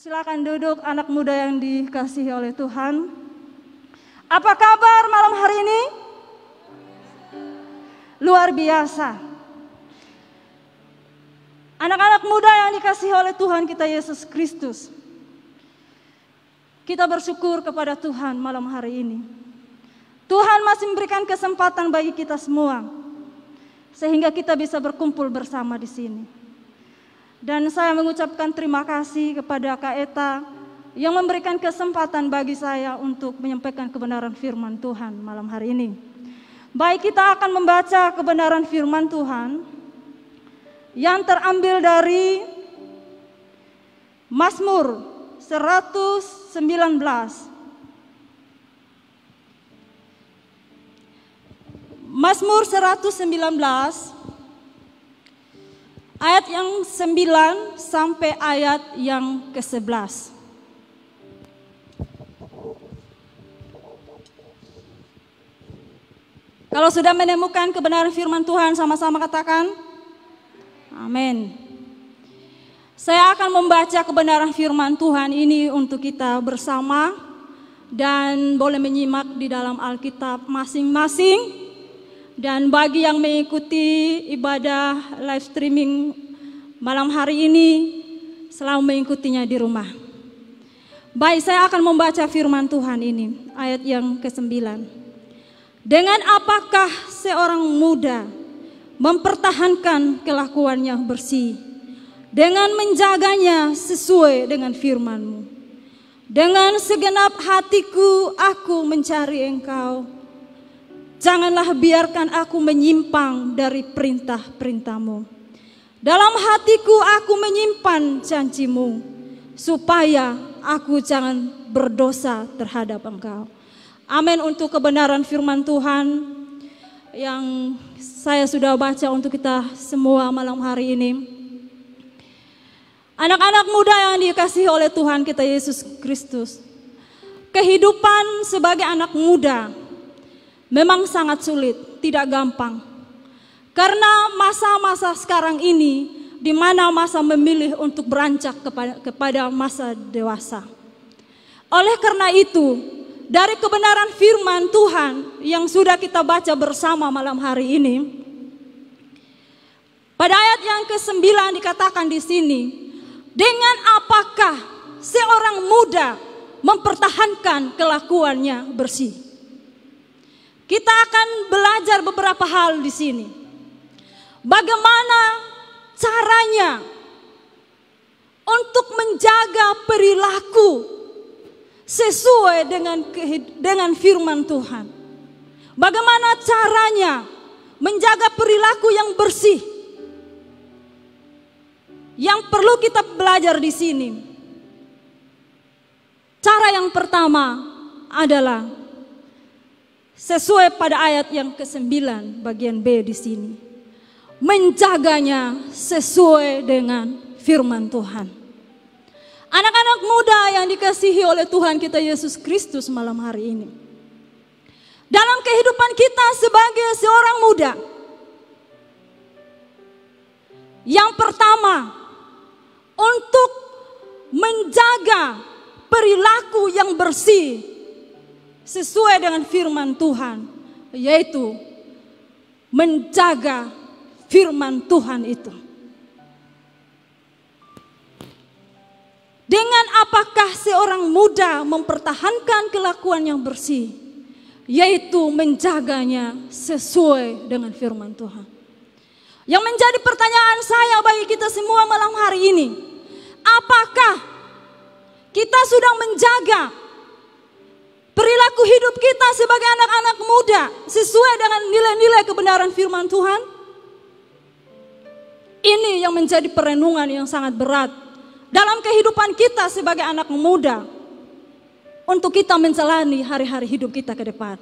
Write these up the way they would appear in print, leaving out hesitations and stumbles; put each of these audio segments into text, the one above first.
Silakan duduk anak muda yang dikasihi oleh Tuhan. Apa kabar malam hari ini? Luar biasa. Anak-anak muda yang dikasihi oleh Tuhan kita Yesus Kristus. Kita bersyukur kepada Tuhan malam hari ini. Tuhan masih memberikan kesempatan bagi kita semua, sehingga kita bisa berkumpul bersama di sini. Dan saya mengucapkan terima kasih kepada Kak Eta yang memberikan kesempatan bagi saya untuk menyampaikan kebenaran firman Tuhan malam hari ini. Baik, kita akan membaca kebenaran firman Tuhan yang terambil dari Mazmur 119. Mazmur 119 ayat yang 9 sampai ayat yang ke-11. Kalau sudah menemukan kebenaran firman Tuhan, sama-sama katakan amin. Saya akan membaca kebenaran firman Tuhan ini untuk kita bersama, dan boleh menyimak di dalam Alkitab masing-masing. Dan bagi yang mengikuti ibadah live streaming malam hari ini, selalu mengikutinya di rumah. Baik, saya akan membaca firman Tuhan ini, ayat yang ke-9. Dengan apakah seorang muda mempertahankan kelakuannya bersih, dengan menjaganya sesuai dengan firman-Mu. Dengan segenap hatiku aku mencari Engkau. Janganlah biarkan aku menyimpang dari perintah-perintah-Mu. Dalam hatiku aku menyimpan janji-Mu, supaya aku jangan berdosa terhadap Engkau. Amin. Untuk kebenaran firman Tuhan yang saya sudah baca untuk kita semua malam hari ini. Anak-anak muda yang dikasihi oleh Tuhan kita Yesus Kristus, kehidupan sebagai anak muda memang sangat sulit, tidak gampang. Karena masa-masa sekarang ini, di mana masa memilih untuk beranjak kepada masa dewasa. Oleh karena itu, dari kebenaran firman Tuhan yang sudah kita baca bersama malam hari ini, pada ayat yang ke-9 dikatakan di sini, dengan apakah seorang muda mempertahankan kelakuannya bersih. Kita akan belajar beberapa hal di sini. Bagaimana caranya untuk menjaga perilaku sesuai dengan firman Tuhan. Bagaimana caranya menjaga perilaku yang bersih. Yang perlu kita belajar di sini. Cara yang pertama adalah sesuai pada ayat yang ke-9 bagian B di sini. Menjaganya sesuai dengan firman Tuhan. Anak-anak muda yang dikasihi oleh Tuhan kita Yesus Kristus malam hari ini. Dalam kehidupan kita sebagai seorang muda, yang pertama, untuk menjaga perilaku yang bersih sesuai dengan firman Tuhan, yaitu menjaga firman Tuhan itu. Dengan apakah seorang muda mempertahankan kelakuan yang bersih, yaitu menjaganya sesuai dengan firman Tuhan. Yang menjadi pertanyaan saya bagi kita semua malam hari ini, apakah kita sudah menjaga perilaku hidup kita sebagai anak-anak muda sesuai dengan nilai-nilai kebenaran firman Tuhan? Ini yang menjadi perenungan yang sangat berat dalam kehidupan kita sebagai anak muda untuk kita menjalani hari-hari hidup kita ke depan.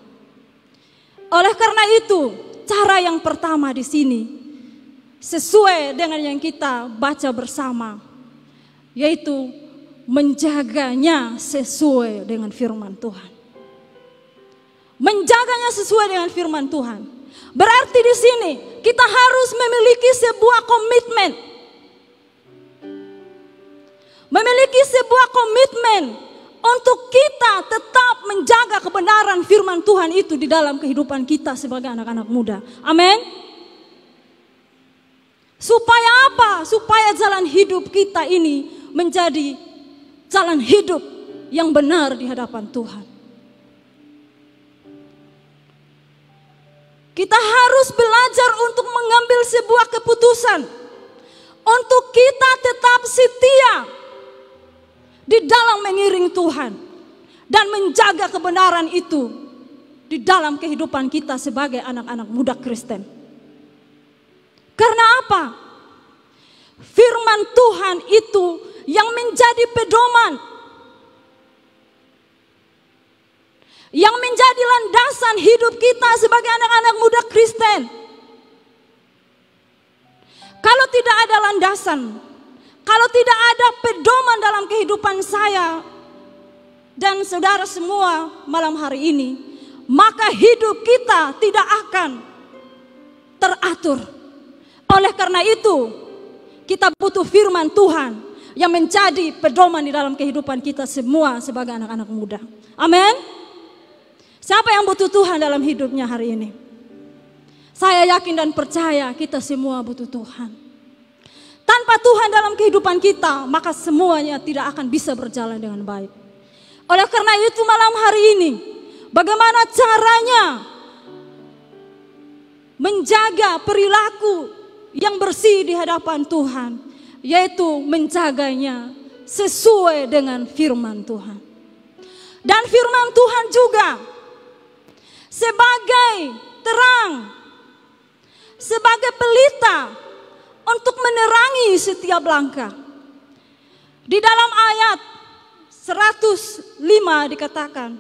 Oleh karena itu, cara yang pertama di sini sesuai dengan yang kita baca bersama, yaitu menjaganya sesuai dengan firman Tuhan. Menjaganya sesuai dengan firman Tuhan. Berarti di sini kita harus memiliki sebuah komitmen. memiliki sebuah komitmen untuk kita tetap menjaga kebenaran firman Tuhan itu di dalam kehidupan kita sebagai anak-anak muda. Amin. Supaya apa? Supaya jalan hidup kita ini menjadi jalan hidup yang benar di hadapan Tuhan. Kita harus belajar untuk mengambil sebuah keputusan untuk kita tetap setia di dalam mengiring Tuhan dan menjaga kebenaran itu di dalam kehidupan kita sebagai anak-anak muda Kristen. Karena apa? Firman Tuhan itu yang menjadi pedoman, yang menjadi landasan hidup kita sebagai anak-anak muda Kristen. Kalau tidak ada landasan, kalau tidak ada pedoman dalam kehidupan saya dan saudara semua malam hari ini, maka hidup kita tidak akan teratur. Oleh karena itu, kita butuh firman Tuhan yang menjadi pedoman di dalam kehidupan kita semua sebagai anak-anak muda. Amin. Siapa yang butuh Tuhan dalam hidupnya hari ini? Saya yakin dan percaya kita semua butuh Tuhan. Tanpa Tuhan dalam kehidupan kita, maka semuanya tidak akan bisa berjalan dengan baik. Oleh karena itu malam hari ini, bagaimana caranya menjaga perilaku yang bersih di hadapan Tuhan, yaitu menjaganya sesuai dengan firman Tuhan. Dan firman Tuhan juga sebagai terang, sebagai pelita untuk menerangi setiap langkah. Di dalam ayat 105 dikatakan,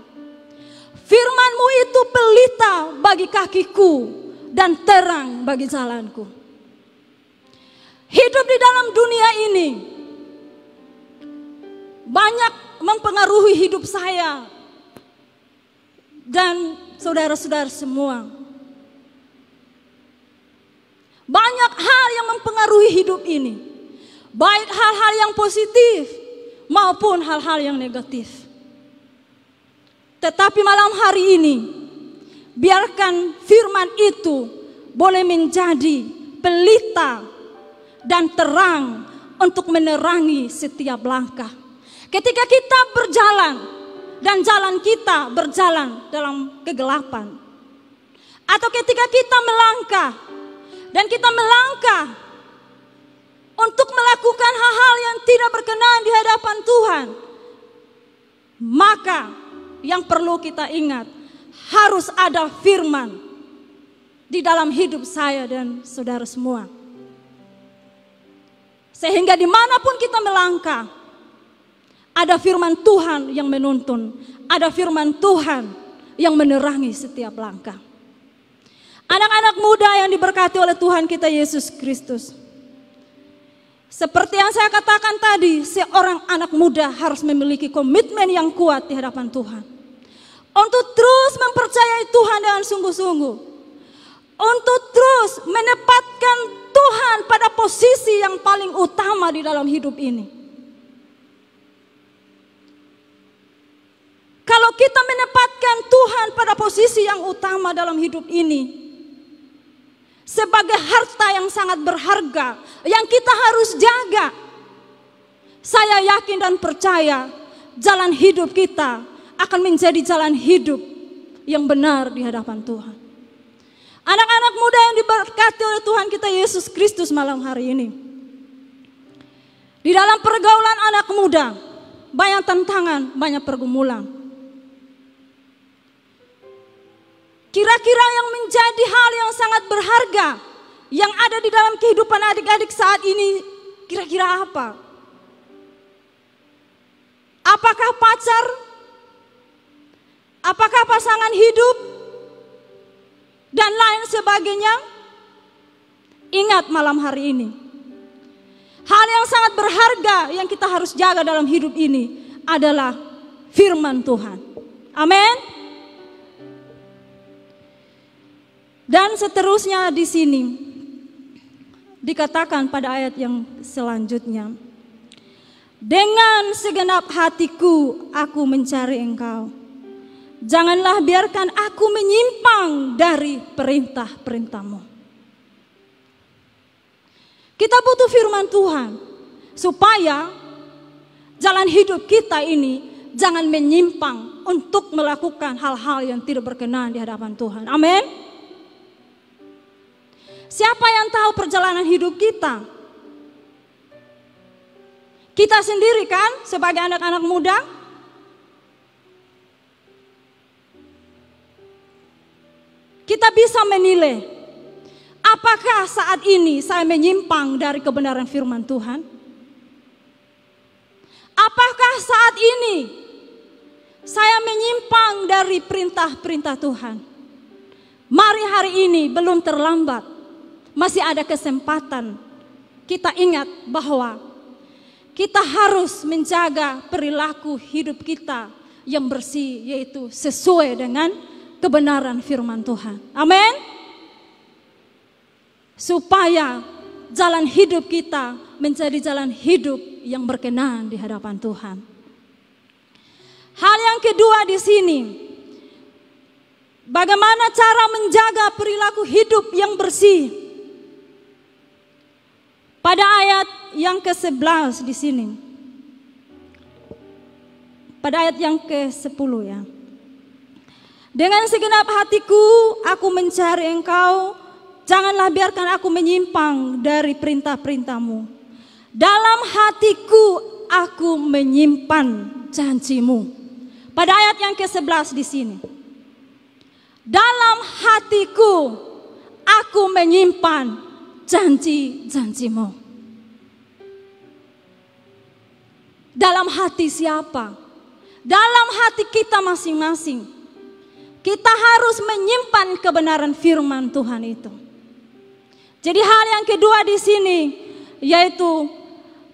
firman-Mu itu pelita bagi kakiku dan terang bagi jalanku. Hidup di dalam dunia ini banyak mempengaruhi hidup saya dan saudara-saudara semua. Banyak hal yang mempengaruhi hidup ini, baik hal-hal yang positif maupun hal-hal yang negatif. Tetapi malam hari ini, biarkan firman itu boleh menjadi pelita dan terang untuk menerangi setiap langkah. Ketika kita berjalan dan jalan kita berjalan dalam kegelapan, atau ketika kita melangkah dan kita melangkah untuk melakukan hal-hal yang tidak berkenan di hadapan Tuhan, maka yang perlu kita ingat, harus ada firman di dalam hidup saya dan saudara semua. Sehingga dimanapun kita melangkah, ada firman Tuhan yang menuntun, ada firman Tuhan yang menerangi setiap langkah. Anak-anak muda yang diberkati oleh Tuhan kita Yesus Kristus, seperti yang saya katakan tadi, seorang anak muda harus memiliki komitmen yang kuat di hadapan Tuhan, untuk terus mempercayai Tuhan dengan sungguh-sungguh, untuk terus menempatkan Tuhan pada posisi yang paling utama di dalam hidup ini. Kalau kita menempatkan Tuhan pada posisi yang utama dalam hidup ini, sebagai harta yang sangat berharga yang kita harus jaga, saya yakin dan percaya jalan hidup kita akan menjadi jalan hidup yang benar di hadapan Tuhan. Anak-anak muda yang diberkati oleh Tuhan kita Yesus Kristus malam hari ini, di dalam pergaulan anak muda banyak tantangan, banyak pergumulan. Kira-kira yang menjadi hal yang sangat berharga yang ada di dalam kehidupan adik-adik saat ini, kira-kira apa? Apakah pacar? Apakah pasangan hidup? Dan lain sebagainya? Ingat malam hari ini, hal yang sangat berharga yang kita harus jaga dalam hidup ini adalah firman Tuhan. Amin. Dan seterusnya di sini dikatakan pada ayat yang selanjutnya, Dengan segenap hatiku aku mencari Engkau. Janganlah biarkan aku menyimpang dari perintah-perintah-Mu. Kita butuh firman Tuhan supaya jalan hidup kita ini jangan menyimpang untuk melakukan hal-hal yang tidak berkenan di hadapan Tuhan. Amin. Siapa yang tahu perjalanan hidup kita? Kita sendiri kan sebagai anak-anak muda. Kita bisa menilai apakah saat ini saya menyimpang dari kebenaran firman Tuhan? Apakah saat ini saya menyimpang dari perintah-perintah Tuhan? Mari hari ini belum terlambat. Masih ada kesempatan. Kita ingat bahwa kita harus menjaga perilaku hidup kita yang bersih, yaitu sesuai dengan kebenaran firman Tuhan. Amin. Supaya jalan hidup kita menjadi jalan hidup yang berkenan di hadapan Tuhan. Hal yang kedua di sini, bagaimana cara menjaga perilaku hidup yang bersih? Pada ayat yang ke-11 di sini. Pada ayat yang ke-10 ya. Dengan segenap hatiku aku mencari Engkau, janganlah biarkan aku menyimpang dari perintah-perintah-Mu. Dalam hatiku aku menyimpan janji-Mu. Pada ayat yang ke-11 di sini. Dalam hatiku aku menyimpan janji-janji-Mu. Dalam hati siapa? Dalam hati kita masing-masing. Kita harus menyimpan kebenaran firman Tuhan itu. Jadi hal yang kedua di sini yaitu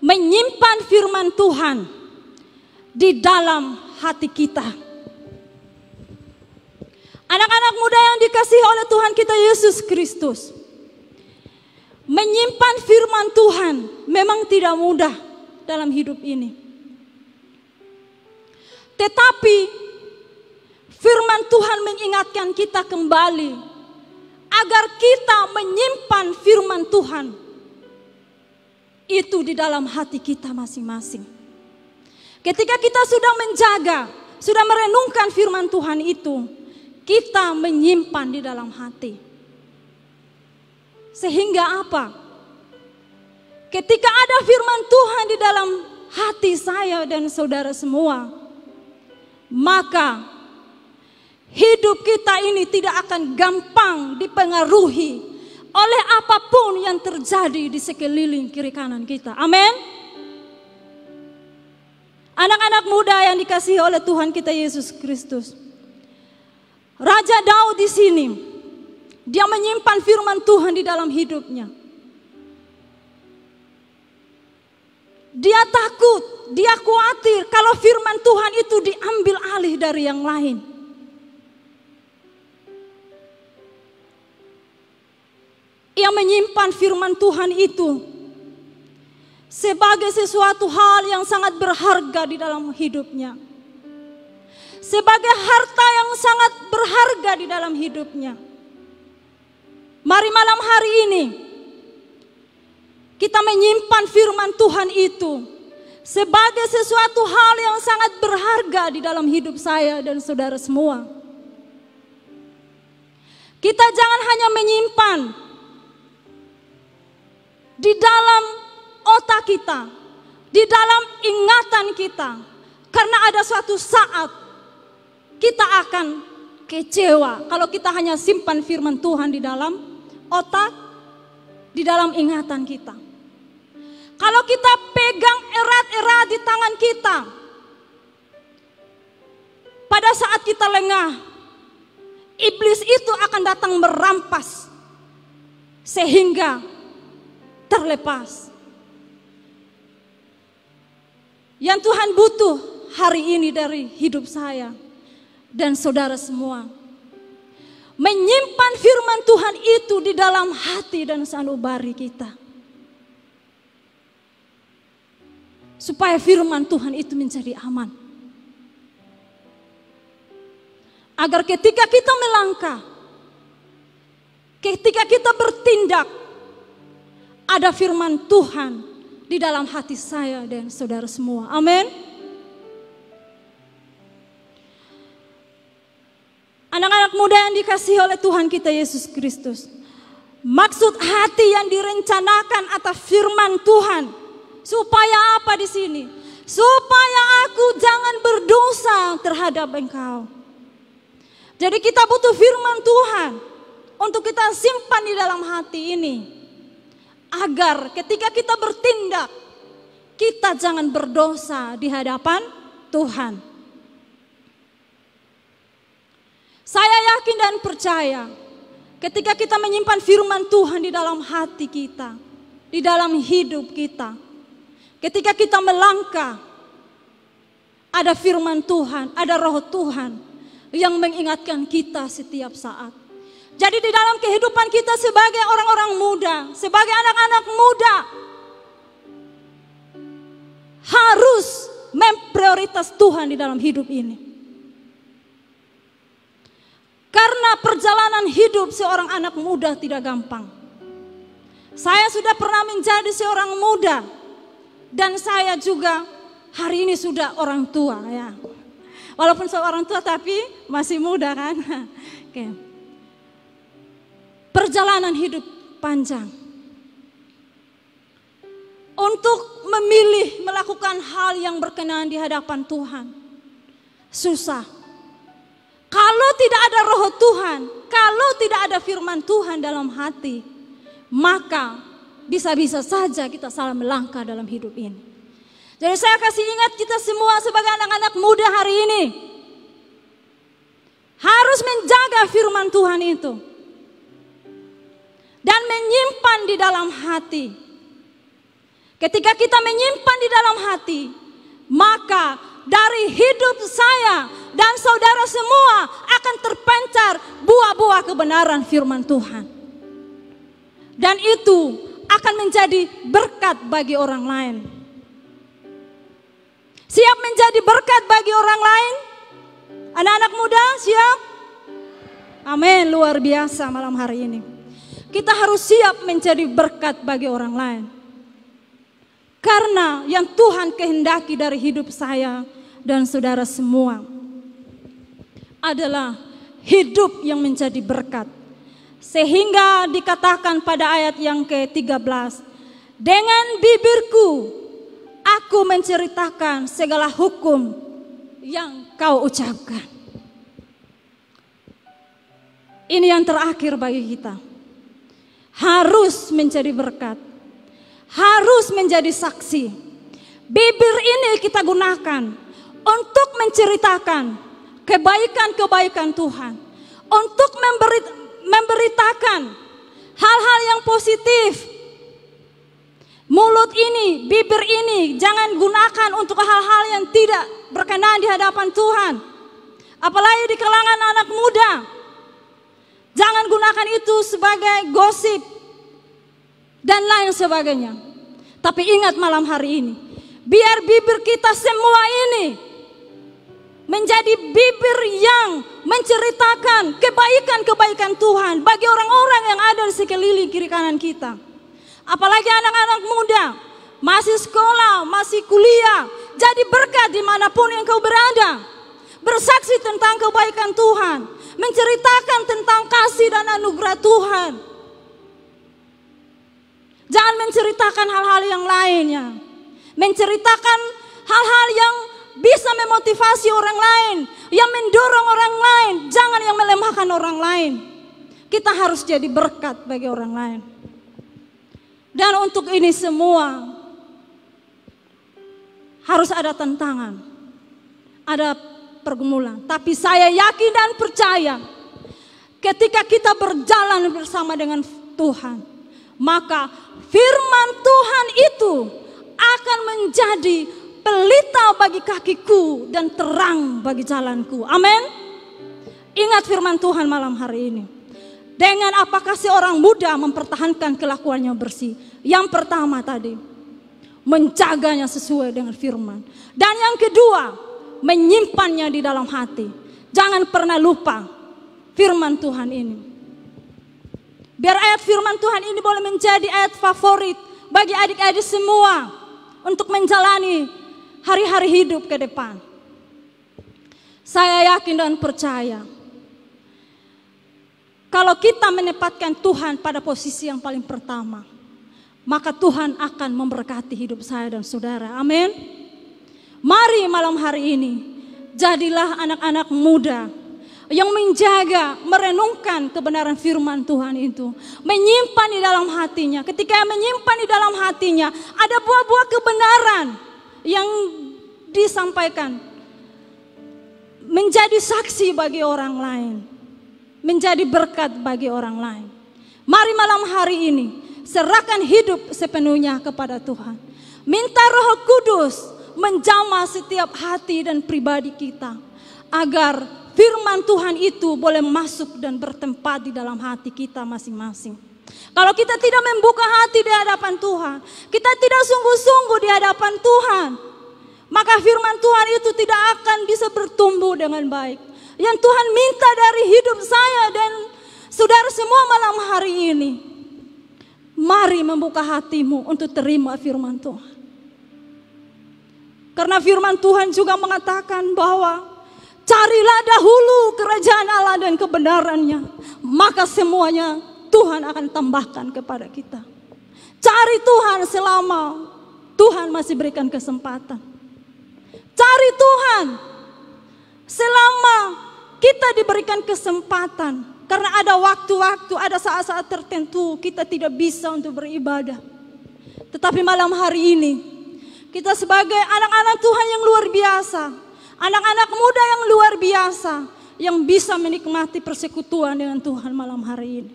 menyimpan firman Tuhan di dalam hati kita. Anak-anak muda yang dikasihi oleh Tuhan kita Yesus Kristus, menyimpan firman Tuhan memang tidak mudah dalam hidup ini. Tetapi firman Tuhan mengingatkan kita kembali agar kita menyimpan firman Tuhan itu di dalam hati kita masing-masing. Ketika kita sudah menjaga, sudah merenungkan firman Tuhan itu, kita menyimpan di dalam hati. Sehingga apa? Ketika ada firman Tuhan di dalam hati saya dan saudara semua, maka hidup kita ini tidak akan gampang dipengaruhi oleh apapun yang terjadi di sekeliling kiri kanan kita. Amin. Anak-anak muda yang dikasihi oleh Tuhan kita Yesus Kristus, Raja Daud di sini, dia menyimpan firman Tuhan di dalam hidupnya. Dia takut, dia khawatir kalau firman Tuhan itu diambil alih dari yang lain. Ia menyimpan firman Tuhan itu sebagai sesuatu hal yang sangat berharga di dalam hidupnya. Sebagai harta yang sangat berharga di dalam hidupnya. Mari malam hari ini kita menyimpan firman Tuhan itu sebagai sesuatu hal yang sangat berharga di dalam hidup saya dan saudara semua. Kita jangan hanya menyimpan di dalam otak kita, di dalam ingatan kita, karena ada suatu saat kita akan kecewa kalau kita hanya simpan firman Tuhan di dalam otak, di dalam ingatan kita. Kalau kita pegang erat-erat di tangan kita, pada saat kita lengah, iblis itu akan datang merampas sehingga terlepas. Yang Tuhan butuh hari ini dari hidup saya dan saudara semua, menyimpan firman Tuhan itu di dalam hati dan sanubari kita. supaya firman Tuhan itu menjadi aman. Agar ketika kita melangkah, ketika kita bertindak, ada firman Tuhan di dalam hati saya dan saudara semua. Amin. Anak-anak muda yang dikasihi oleh Tuhan kita Yesus Kristus. Maksud hati yang direncanakan atas firman Tuhan. Supaya apa di sini? Supaya aku jangan berdosa terhadap engkau. Jadi kita butuh firman Tuhan untuk kita simpan di dalam hati ini. Agar ketika kita bertindak, kita jangan berdosa di hadapan Tuhan. Saya yakin dan percaya ketika kita menyimpan firman Tuhan di dalam hati kita, di dalam hidup kita, ketika kita melangkah, ada firman Tuhan, ada roh Tuhan yang mengingatkan kita setiap saat. Jadi di dalam kehidupan kita sebagai orang-orang muda, sebagai anak-anak muda, harus memprioritas Tuhan di dalam hidup ini. Karena perjalanan hidup seorang anak muda tidak gampang. Saya sudah pernah menjadi seorang muda. Dan saya juga hari ini sudah orang tua ya. Walaupun seorang tua tapi masih muda kan. Oke. Perjalanan hidup panjang. Untuk memilih melakukan hal yang berkenan di hadapan Tuhan. Susah. Kalau tidak ada roh Tuhan, kalau tidak ada firman Tuhan dalam hati, maka bisa-bisa saja kita salah melangkah dalam hidup ini. Jadi saya kasih ingat kita semua sebagai anak-anak muda hari ini, harus menjaga firman Tuhan itu. Dan menyimpan di dalam hati. Ketika kita menyimpan di dalam hati, maka dari hidup saya dan saudara semua akan terpancar buah-buah kebenaran firman Tuhan. Dan itu akan menjadi berkat bagi orang lain. Siap menjadi berkat bagi orang lain? Anak-anak muda siap? Amin, luar biasa malam hari ini. Kita harus siap menjadi berkat bagi orang lain. Karena yang Tuhan kehendaki dari hidup saya dan saudara semua adalah hidup yang menjadi berkat. Sehingga dikatakan pada ayat yang ke-13, dengan bibirku aku menceritakan segala hukum yang kau ucapkan. Ini yang terakhir bagi kita. Harus menjadi berkat. Harus menjadi saksi. Bibir ini kita gunakan untuk menceritakan kebaikan-kebaikan Tuhan. Untuk memberitakan hal-hal yang positif. Mulut ini, bibir ini jangan gunakan untuk hal-hal yang tidak berkenan di hadapan Tuhan. Apalagi di kalangan anak muda. Jangan gunakan itu sebagai gosip dan lain sebagainya. Tapi ingat malam hari ini, biar bibir kita semua ini menjadi bibir yang menceritakan kebaikan-kebaikan Tuhan bagi orang-orang yang ada di sekeliling kiri kanan kita. Apalagi anak-anak muda, masih sekolah, masih kuliah, jadi berkat dimanapun yang kau berada. Bersaksi tentang kebaikan Tuhan, menceritakan tentang kasih dan anugerah Tuhan. Jangan menceritakan hal-hal yang lainnya. Menceritakan hal-hal yang bisa memotivasi orang lain, yang mendorong orang lain, jangan yang melemahkan orang lain. Kita harus jadi berkat bagi orang lain. Dan untuk ini semua harus ada tantangan, ada pergumulan. Tapi saya yakin dan percaya ketika kita berjalan bersama dengan Tuhan, maka firman Tuhan itu akan menjadi pelita bagi kakiku dan terang bagi jalanku. Amin. Ingat firman Tuhan malam hari ini. Dengan apakah seorang muda mempertahankan kelakuannya bersih? Yang pertama tadi, menjaganya sesuai dengan firman. Dan yang kedua, menyimpannya di dalam hati. Jangan pernah lupa firman Tuhan ini. Biar ayat firman Tuhan ini boleh menjadi ayat favorit bagi adik-adik semua untuk menjalani hari-hari hidup ke depan. Saya yakin dan percaya, kalau kita menempatkan Tuhan pada posisi yang paling pertama, maka Tuhan akan memberkati hidup saya dan saudara. Amin. Mari malam hari ini, jadilah anak-anak muda yang menjaga, merenungkan kebenaran firman Tuhan itu. Menyimpan di dalam hatinya. Ketika menyimpan di dalam hatinya, ada buah-buah kebenaran yang disampaikan. Menjadi saksi bagi orang lain. Menjadi berkat bagi orang lain. Mari malam hari ini, serahkan hidup sepenuhnya kepada Tuhan. Minta Roh Kudus menjamah setiap hati dan pribadi kita. Agar firman Tuhan itu boleh masuk dan bertempat di dalam hati kita masing-masing. Kalau kita tidak membuka hati di hadapan Tuhan, kita tidak sungguh-sungguh di hadapan Tuhan, maka firman Tuhan itu tidak akan bisa bertumbuh dengan baik. Yang Tuhan minta dari hidup saya dan saudara semua malam hari ini, mari membuka hatimu untuk terima firman Tuhan. Karena firman Tuhan juga mengatakan bahwa carilah dahulu kerajaan Allah dan kebenarannya, maka semuanya Tuhan akan tambahkan kepada kita. Cari Tuhan selama Tuhan masih berikan kesempatan. Cari Tuhan selama kita diberikan kesempatan. Karena ada waktu-waktu, ada saat-saat tertentu kita tidak bisa untuk beribadah. Tetapi malam hari ini, kita sebagai anak-anak Tuhan yang luar biasa, anak-anak muda yang luar biasa, yang bisa menikmati persekutuan dengan Tuhan malam hari ini.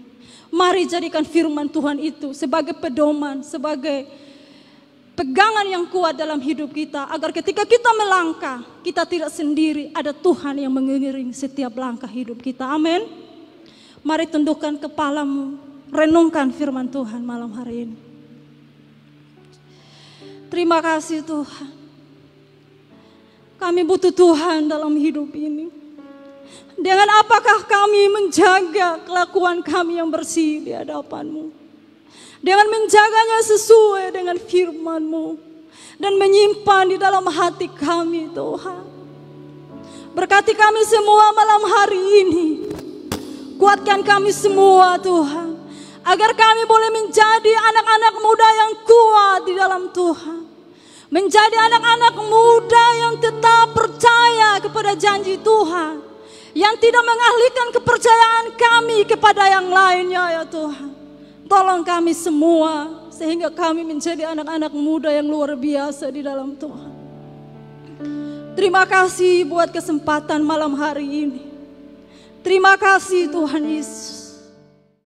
Mari jadikan firman Tuhan itu sebagai pedoman, sebagai pegangan yang kuat dalam hidup kita. Agar ketika kita melangkah, kita tidak sendiri, ada Tuhan yang mengiringi setiap langkah hidup kita. Amin. Mari tundukkan kepalamu, renungkan firman Tuhan malam hari ini. Terima kasih Tuhan. Kami butuh Tuhan dalam hidup ini. Dengan apakah kami menjaga kelakuan kami yang bersih di hadapan-Mu. Dengan menjaganya sesuai dengan firman-Mu. Dan menyimpan di dalam hati kami Tuhan. Berkati kami semua malam hari ini. Kuatkan kami semua Tuhan. Agar kami boleh menjadi anak-anak muda yang kuat di dalam Tuhan. Menjadi anak-anak muda yang tetap percaya kepada janji Tuhan. Yang tidak mengalihkan kepercayaan kami kepada yang lainnya ya Tuhan. Tolong kami semua sehingga kami menjadi anak-anak muda yang luar biasa di dalam Tuhan. Terima kasih buat kesempatan malam hari ini. Terima kasih Tuhan Yesus.